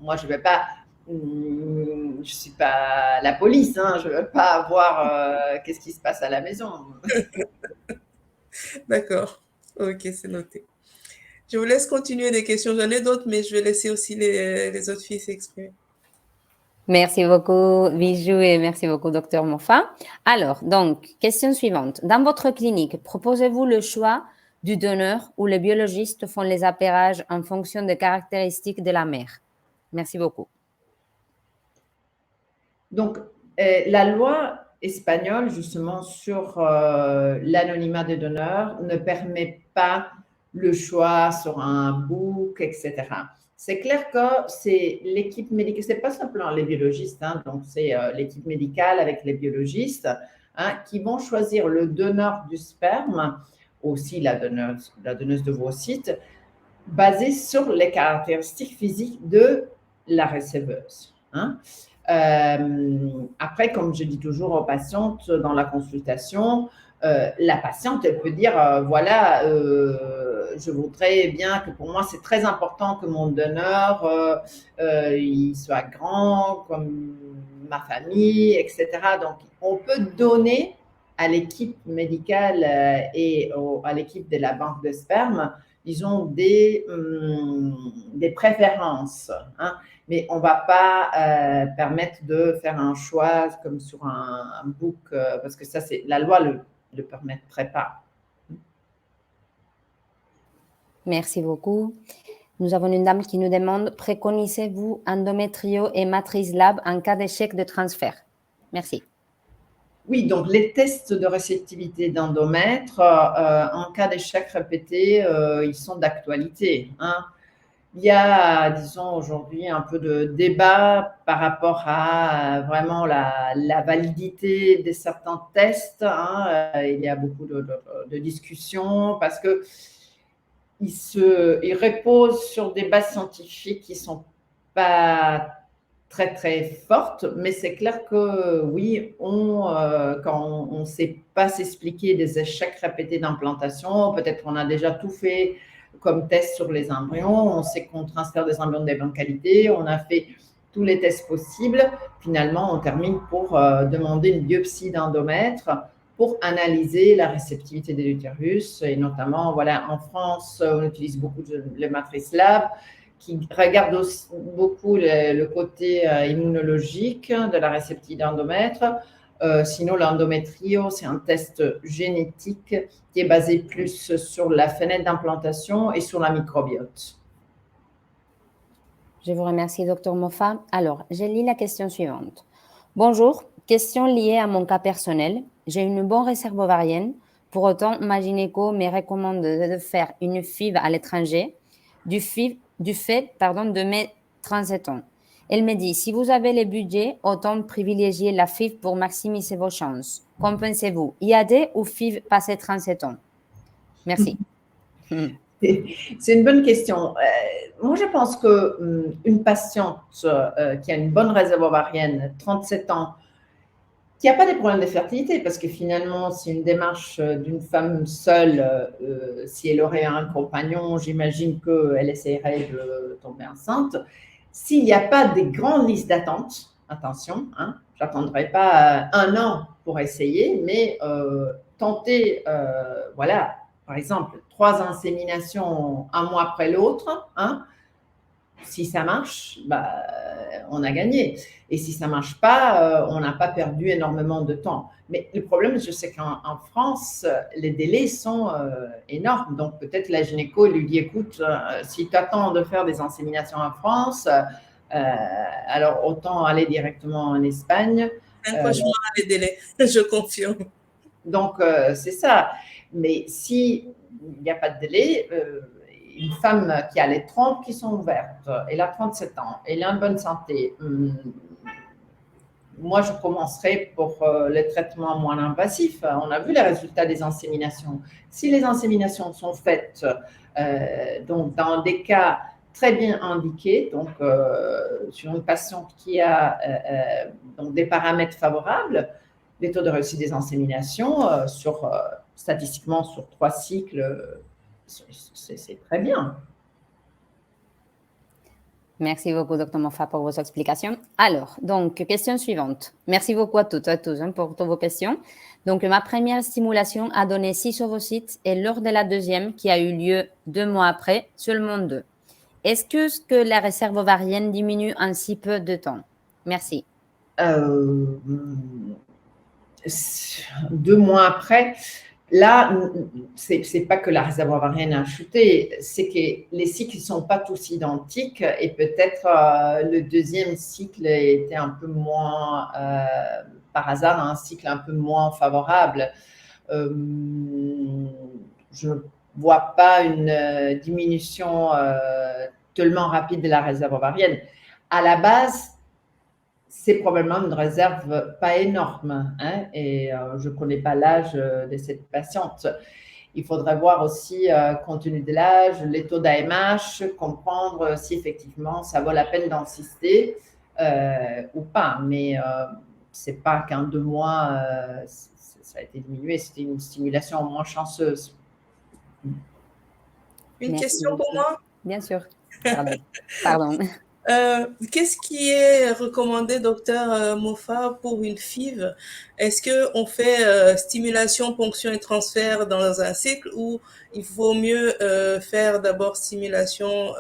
moi je ne vais pas, je ne suis pas la police, hein, je ne veux pas voir qu'est-ce qui se passe à la maison. D'accord. Ok, c'est noté. Je vous laisse continuer des questions. J'en ai d'autres, mais je vais laisser aussi les autres filles s'exprimer. Merci beaucoup, Bijou, et merci beaucoup, docteur Mofa. Alors, donc, question suivante. Dans votre clinique, proposez-vous le choix du donneur ou les biologistes font les appairages en fonction des caractéristiques de la mère? Merci beaucoup. Donc, la loi espagnole, justement, sur l'anonymat des donneurs ne permet pas le choix sur un book, etc. C'est clair que c'est l'équipe médicale, c'est pas simplement les biologistes, hein, donc c'est l'équipe médicale avec les biologistes hein, qui vont choisir le donneur du sperme, aussi la donneuse d'ovocytes, basé sur les caractéristiques physiques de la receveuse. Hein. Après, comme je dis toujours aux patientes dans la consultation, la patiente, elle peut dire, voilà, je voudrais bien que pour moi, c'est très important que mon donneur, il soit grand comme ma famille, etc. Donc, on peut donner à l'équipe médicale et à l'équipe de la banque de sperme, disons, des préférences. Hein. Mais on ne va pas permettre de faire un choix comme sur un book, parce que ça, la loi ne le permettrait pas. Merci beaucoup. Nous avons une dame qui nous demande, préconisez-vous endométrio et matrice lab en cas d'échec de transfert? Merci. Oui, donc les tests de réceptivité d'endomètre, en cas d'échec répété, ils sont d'actualité. Hein. Il y a, disons, aujourd'hui un peu de débat par rapport à vraiment la validité de certains tests. Hein. Il y a beaucoup de discussions parce que ils reposent sur des bases scientifiques qui ne sont pas très, très fortes, mais c'est clair que oui, quand on ne sait pas s'expliquer des échecs répétés d'implantation, peut-être qu'on a déjà tout fait comme test sur les embryons, on sait qu'on transfère des embryons de bonne qualité, on a fait tous les tests possibles. Finalement, on termine pour demander une biopsie d'endomètre pour analyser la réceptivité de l'utérus. Et notamment, voilà, en France, on utilise beaucoup le matrice lab qui regarde aussi beaucoup le côté immunologique de la réceptivité d'endomètre. Sinon, l'endométrio, c'est un test génétique qui est basé plus sur la fenêtre d'implantation et sur la microbiote. Je vous remercie, Dr Mofa. Alors, je lis la question suivante. Bonjour, question liée à mon cas personnel. J'ai une bonne réserve ovarienne. Pour autant, ma gynéco me recommande de faire une FIV à l'étranger du fait de mes 37 ans. Elle me dit, si vous avez le budget, autant privilégier la FIV pour maximiser vos chances. Qu'en pensez-vous? IAD ou FIV passé 37 ans? Merci. C'est une bonne question. Moi, je pense qu'une patiente qui a une bonne réserve ovarienne, 37 ans, qui n'a pas des problèmes de fertilité, parce que finalement, c'est une démarche d'une femme seule. Si elle aurait un compagnon, j'imagine qu'elle essaierait de tomber enceinte. S'il n'y a pas des grandes listes d'attente, attention, hein, je n'attendrai pas un an pour essayer, mais tenter, voilà, par exemple, 3 inséminations un mois après l'autre, hein, si ça marche, bah, on a gagné. Et si ça ne marche pas, on n'a pas perdu énormément de temps. Mais le problème, je sais qu'en France, les délais sont énormes. Donc, peut-être la gynéco lui dit, écoute, si tu attends de faire des inséminations en France, alors autant aller directement en Espagne. Franchement, les délais, je confirme. Donc, c'est ça. Mais s'il n'y a pas de délai, une femme qui a les trompes qui sont ouvertes, elle a 37 ans, elle est en bonne santé, moi, je commencerai pour les traitements moins invasifs. On a vu les résultats des inséminations. Si les inséminations sont faites, donc dans des cas très bien indiqué, donc sur une patiente qui a donc des paramètres favorables, les taux de réussite des inséminations statistiquement sur 3 cycles, c'est très bien. Merci beaucoup, Dr. Moffat, pour vos explications. Alors, donc, question suivante. Merci beaucoup à toutes et à tous pour toutes vos questions. Donc, ma première stimulation a donné 6 ovocytes et lors de la deuxième, qui a eu lieu 2 mois après, seulement 2. Est-ce que la réserve ovarienne diminue en si peu de temps? Merci. 2 mois après, là, c'est pas que la réserve ovarienne a chuté, c'est que les cycles ne sont pas tous identiques et peut-être le deuxième cycle était un peu moins, par hasard, un cycle un peu moins favorable. Je ne vois pas une diminution tellement rapide de la réserve ovarienne. À la base, c'est probablement une réserve pas énorme, hein, et je ne connais pas l'âge de cette patiente. Il faudrait voir aussi, compte tenu de l'âge, les taux d'AMH, comprendre si effectivement ça vaut la peine d'insister ou pas. Mais ce n'est pas qu'en 2 mois, ça a été diminué, c'était une stimulation moins chanceuse. Une question pour moi? Bien sûr. Pardon. Qu'est-ce qui est recommandé, docteur Moffat, pour une FIV? Est-ce qu'on fait stimulation, ponction et transfert dans un cycle ou il vaut mieux faire d'abord stimulation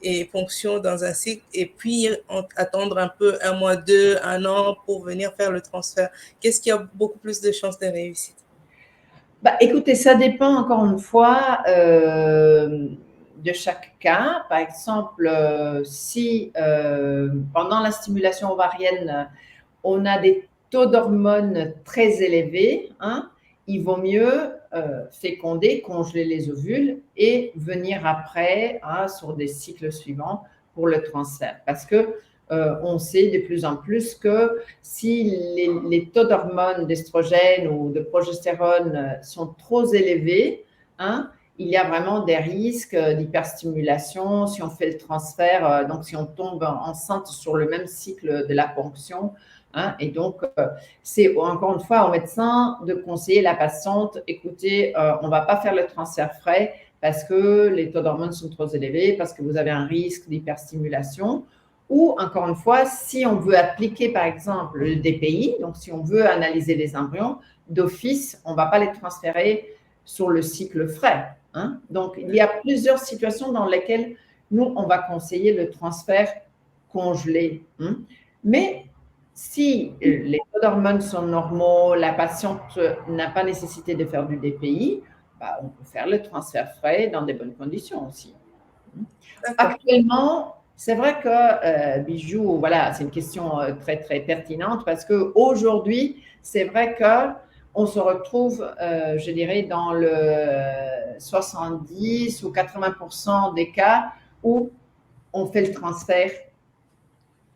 et ponction dans un cycle et puis attendre un peu 1 mois, 2, 1 an pour venir faire le transfert? Qu'est-ce qui a beaucoup plus de chances de réussite? Écoutez, ça dépend encore une fois de chaque cas. Par exemple, si pendant la stimulation ovarienne, on a des taux d'hormones très élevés, hein, il vaut mieux féconder, congeler les ovules et venir après sur des cycles suivants pour le transfert. Parce que on sait de plus en plus que si les taux d'hormones d'estrogène ou de progestérone sont trop élevés, hein, il y a vraiment des risques d'hyperstimulation si on fait le transfert, donc si on tombe enceinte sur le même cycle de la ponction. Hein, et donc, c'est encore une fois au médecin de conseiller la patiente, écoutez, on ne va pas faire le transfert frais parce que les taux d'hormones sont trop élevés, parce que vous avez un risque d'hyperstimulation. Ou, encore une fois, si on veut appliquer, par exemple, le DPI, donc si on veut analyser les embryons, d'office, on ne va pas les transférer sur le cycle frais. Hein. Donc, il y a plusieurs situations dans lesquelles nous, on va conseiller le transfert congelé. Hein. Mais si les taux d'hormones sont normaux, la patiente n'a pas nécessité de faire du DPI, on peut faire le transfert frais dans des bonnes conditions aussi. Actuellement, c'est vrai que Bijou, voilà, c'est une question très, très pertinente parce qu'aujourd'hui, c'est vrai qu'on se retrouve, je dirais, dans le 70 ou 80% des cas où on fait le transfert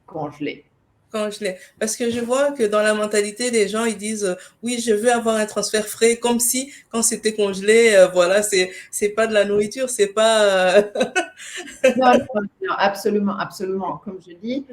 congelé. Congelé. Parce que je vois que dans la mentalité des gens, ils disent oui, je veux avoir un transfert frais, comme si quand c'était congelé, voilà, c'est pas de la nourriture, c'est pas. Non, absolument, absolument. Comme je dis,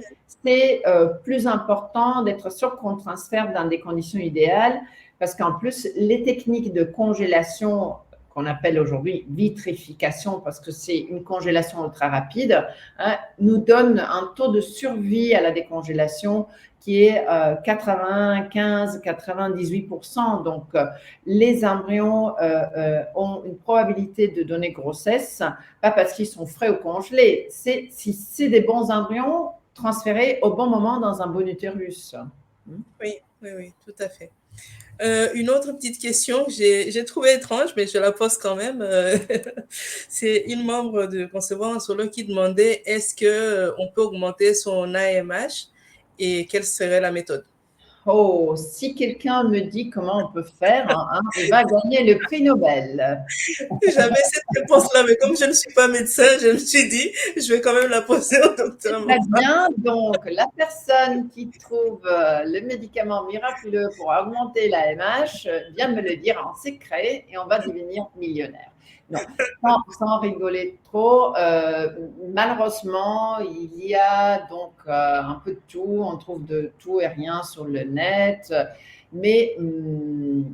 c'est plus important d'être sûr qu'on transfère dans des conditions idéales, parce qu'en plus, les techniques de congélation qu'on appelle aujourd'hui vitrification, parce que c'est une congélation ultra rapide, hein, nous donne un taux de survie à la décongélation qui est 95-98%. Donc, les embryons ont une probabilité de donner grossesse, pas parce qu'ils sont frais ou congelés, c'est si c'est des bons embryons transférés au bon moment dans un bon utérus. Oui, tout à fait. Une autre petite question que j'ai trouvée étrange, mais je la pose quand même. C'est une membre de Concevoir en Solo qui demandait est-ce qu'on peut augmenter son AMH et quelle serait la méthode? Oh, si quelqu'un me dit comment on peut faire, il va gagner le prix Nobel. J'avais cette réponse-là, mais comme je ne suis pas médecin, je me suis dit, je vais quand même la poser au docteur. Très bien. Donc, la personne qui trouve le médicament miraculeux pour augmenter l'AMH vient me le dire en secret et on va devenir millionnaire. Non, sans rigoler trop, malheureusement, il y a donc un peu de tout, on trouve de tout et rien sur le net, mais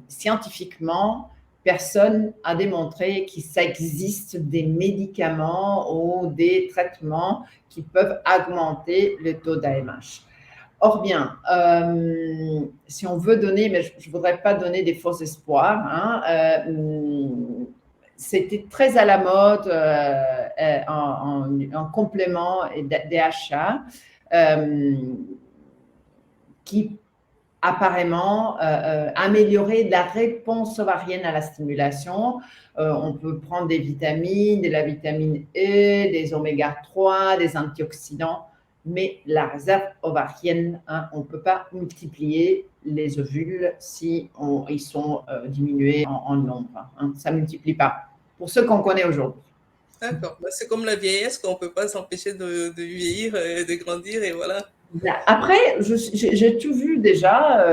scientifiquement, personne n'a démontré qu'il existe des médicaments ou des traitements qui peuvent augmenter le taux d'AMH. Or bien, si on veut donner, mais je ne voudrais pas donner des faux espoirs, hein, c'était très à la mode en complément des achats qui apparemment améliorer la réponse ovarienne à la stimulation. On peut prendre des vitamines, de la vitamine E, des oméga 3, des antioxydants, mais la réserve ovarienne, hein, on ne peut pas multiplier les ovules si ils sont diminués en nombre. Hein, ça ne multiplie pas, pour ceux qu'on connaît aujourd'hui. D'accord. C'est comme la vieillesse, qu'on ne peut pas s'empêcher de vieillir et de grandir, et voilà. Après, j'ai tout vu déjà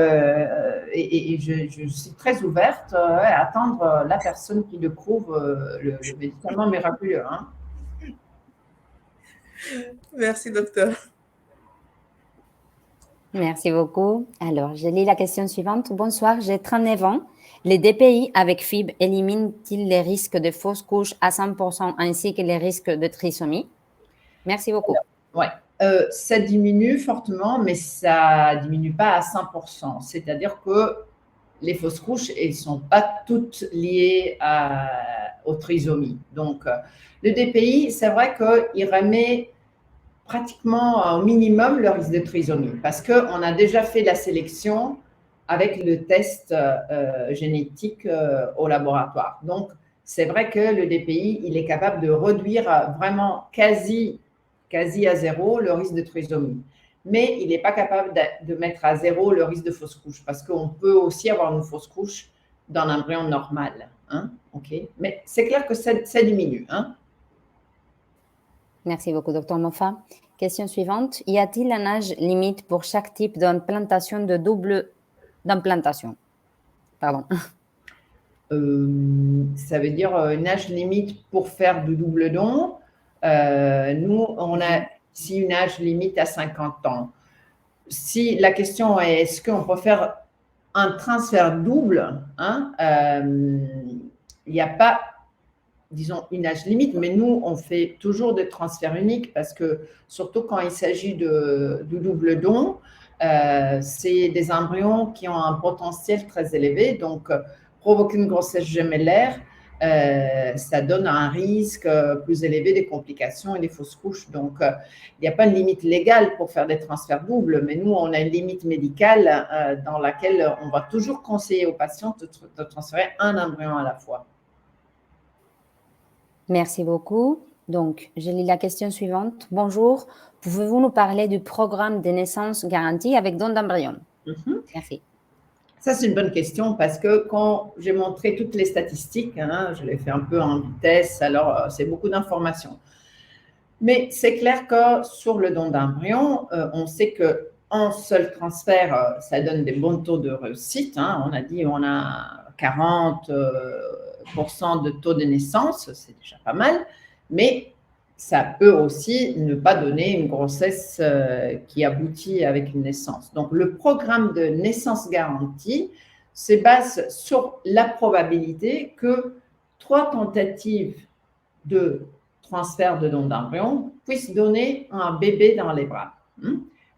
et je suis très ouverte à attendre la personne qui découvre le médicament miraculeux. Hein. Merci, docteur. Merci beaucoup. Alors, je lis la question suivante. Bonsoir, j'ai 39 ans. Les DPI avec FIB éliminent-ils les risques de fausses couches à 100% ainsi que les risques de trisomie? Merci beaucoup. Oui, ça diminue fortement, mais ça ne diminue pas à 100%. C'est-à-dire que les fausses couches, elles ne sont pas toutes liées aux trisomies. Donc, le DPI, c'est vrai qu'il remet pratiquement au minimum le risque de trisomie parce qu'on a déjà fait la sélection avec le test génétique au laboratoire. Donc, c'est vrai que le DPI, il est capable de réduire vraiment quasi à zéro le risque de trisomie. Mais il n'est pas capable de mettre à zéro le risque de fausse couche parce qu'on peut aussi avoir une fausse couche dans l'embryon normal. Hein? Okay. Mais c'est clair que ça diminue. Hein? Merci beaucoup, Dr Moffat. Question suivante. Y a-t-il un âge limite pour chaque type d'implantation de double d'implantation? Pardon. Ça veut dire un âge limite pour faire du double don. Nous, on a ici une âge limite à 50 ans. Si la question est, est-ce qu'on peut faire un transfert double, hein, il n'y a pas, disons, une âge limite, mais nous, on fait toujours des transferts uniques parce que, surtout quand il s'agit de double don, c'est des embryons qui ont un potentiel très élevé. Donc, provoquer une grossesse gemellaire, ça donne un risque plus élevé des complications et des fausses couches. Donc, il n'y a pas une limite légale pour faire des transferts doubles, mais nous, on a une limite médicale dans laquelle on va toujours conseiller aux patients de transférer un embryon à la fois. Merci beaucoup. Donc, je lis la question suivante. Bonjour, pouvez-vous nous parler du programme de naissance garantie avec don d'embryon? Merci. Ça, c'est une bonne question parce que quand j'ai montré toutes les statistiques, hein, je l'ai fait un peu en vitesse, alors c'est beaucoup d'informations. Mais c'est clair que sur le don d'embryon, on sait qu'un seul transfert, ça donne des bons taux de réussite. Hein. On a dit on a 40% de taux de naissance, c'est déjà pas mal, mais ça peut aussi ne pas donner une grossesse qui aboutit avec une naissance. Donc, le programme de naissance garantie se base sur la probabilité que 3 tentatives de transfert de don d'embryon puissent donner un bébé dans les bras.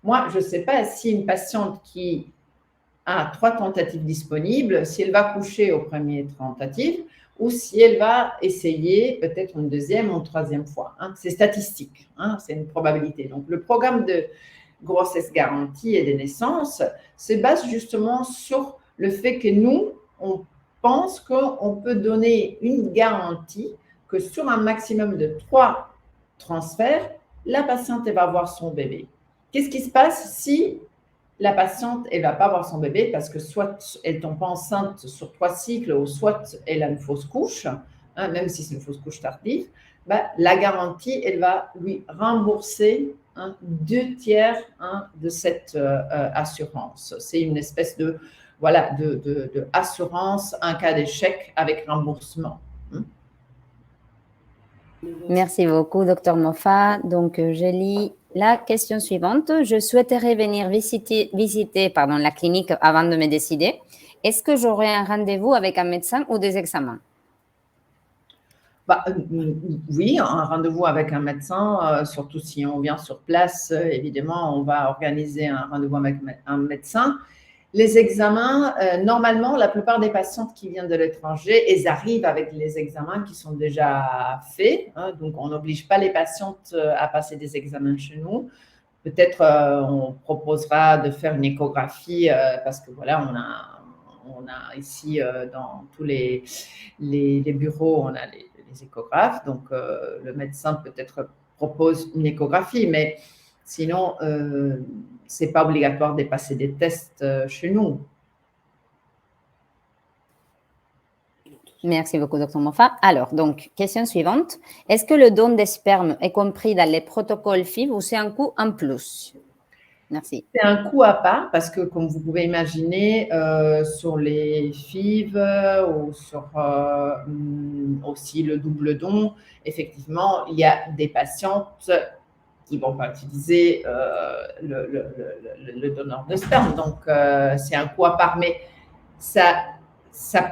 Moi, je ne sais pas si une patiente qui a 3 tentatives disponibles, si elle va coucher aux premières tentatives, ou si elle va essayer peut-être une deuxième ou une troisième fois. Hein. C'est statistique, hein, c'est une probabilité. Donc, le programme de grossesse garantie et de naissance se base justement sur le fait que nous, on pense qu'on peut donner une garantie que sur un maximum de 3 transferts, la patiente elle va avoir son bébé. Qu'est-ce qui se passe si la patiente, elle ne va pas avoir son bébé parce que soit elle ne tombe pas enceinte sur 3 cycles ou soit elle a une fausse couche, hein, même si c'est une fausse couche tardive, la garantie, elle va lui rembourser 2 tiers de cette assurance. C'est une espèce de assurance en cas d'échec avec remboursement. Merci beaucoup, Dr Moffat. Donc, je lis la question suivante. Je souhaiterais venir visiter la clinique avant de me décider. Est-ce que j'aurai un rendez-vous avec un médecin ou des examens? Oui, un rendez-vous avec un médecin, surtout si on vient sur place, évidemment, on va organiser un rendez-vous avec un médecin. Les examens, normalement, la plupart des patientes qui viennent de l'étranger, elles arrivent avec les examens qui sont déjà faits. Hein, donc, on n'oblige pas les patientes à passer des examens chez nous. Peut-être on proposera de faire une échographie parce que voilà, on a ici dans tous les bureaux, on a les échographes. Donc, le médecin peut-être propose une échographie, mais sinon, ce n'est pas obligatoire de passer des tests chez nous. Merci beaucoup, Dr Moffat. Alors, donc, question suivante. Est-ce que le don des spermes est compris dans les protocoles FIV ou c'est un coût en plus? Merci. C'est un coût à part parce que, comme vous pouvez imaginer, sur les FIV ou sur aussi le double don, effectivement, il y a des patientes qui ne vont pas utiliser le donneur de sperme. Donc, c'est un coût à part, mais ça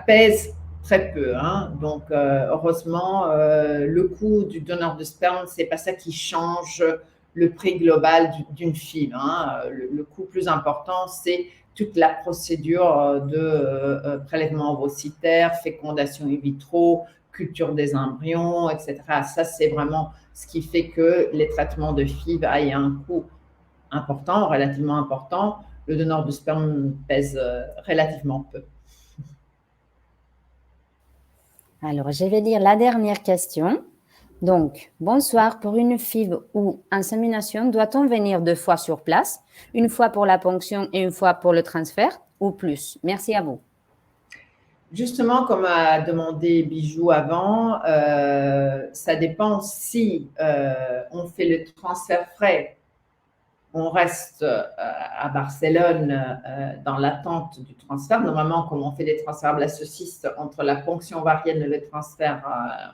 pèse très peu. Hein. Donc, heureusement, le coût du donneur de sperme, ce n'est pas ça qui change le prix global d'une FIV. Hein. Le coût plus important, c'est toute la procédure de prélèvement ovocytaire, fécondation in vitro, culture des embryons, etc. Ça, c'est vraiment ce qui fait que les traitements de FIV aient un coût important, relativement important. Le donneur de sperme pèse relativement peu. Alors, je vais lire la dernière question. Donc, bonsoir, pour une FIV ou insémination, doit-on venir 2 fois sur place, une fois pour la ponction et une fois pour le transfert ou plus? Merci à vous. Justement, comme a demandé Bijou avant, ça dépend si on fait le transfert frais, on reste à Barcelone dans l'attente du transfert. Normalement, comme on fait des transferts blastocyste, entre la ponction ovarienne et le transfert,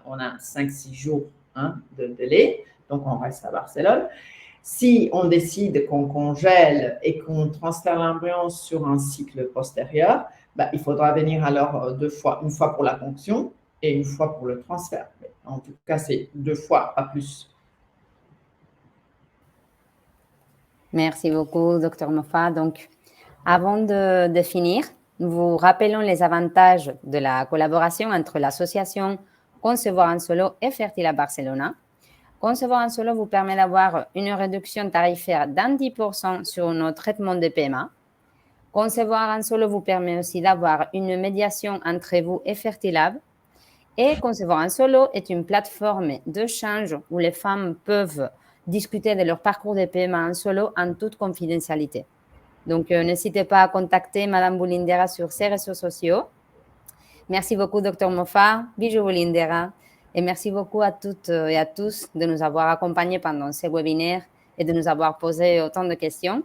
on a 5-6 jours de délai, donc on reste à Barcelone. Si on décide qu'on congèle et qu'on transfère l'embryon sur un cycle postérieur, il faudra venir alors 2 fois, une fois pour la ponction et une fois pour le transfert. En tout cas, c'est 2 fois, pas plus. Merci beaucoup, Dr Moffat. Donc, avant de finir, nous vous rappelons les avantages de la collaboration entre l'association Concevoir en Solo et Fertilab Barcelona. Concevoir en Solo vous permet d'avoir une réduction tarifaire d'un 10% sur nos traitements de PMA. Concevoir en Solo vous permet aussi d'avoir une médiation entre vous et Fertilab. Et Concevoir en Solo est une plateforme d'échange où les femmes peuvent discuter de leur parcours de PMA en solo en toute confidentialité. Donc, n'hésitez pas à contacter Madame Boulindera sur ses réseaux sociaux. Merci beaucoup, Dr Moffat, Bijou Boulindera, et merci beaucoup à toutes et à tous de nous avoir accompagnés pendant ces webinaires et de nous avoir posé autant de questions.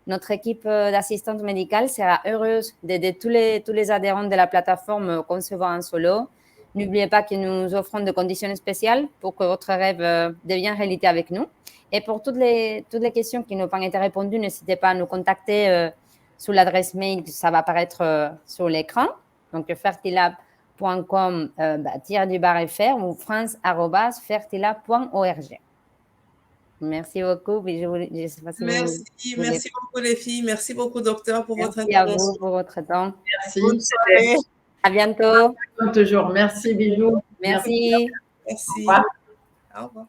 Notre équipe d'assistantes médicales sera heureuse d'aider tous les adhérents de la plateforme Concevoir en Solo. N'oubliez pas que nous offrons des conditions spéciales pour que votre rêve devienne réalité avec nous. Et pour toutes les questions qui n'ont pas été répondues, n'hésitez pas à nous contacter sur l'adresse mail que ça va apparaître sur l'écran. Donc, fertilab.com/fr ou france@fertilab.org. Merci beaucoup. Merci beaucoup les filles. Merci beaucoup, docteur, pour votre intervention. Merci à vous pour votre temps. Merci. Bonne soirée. À bientôt. Comme toujours. Merci, Bijou. Merci. Merci. Au revoir. Au revoir.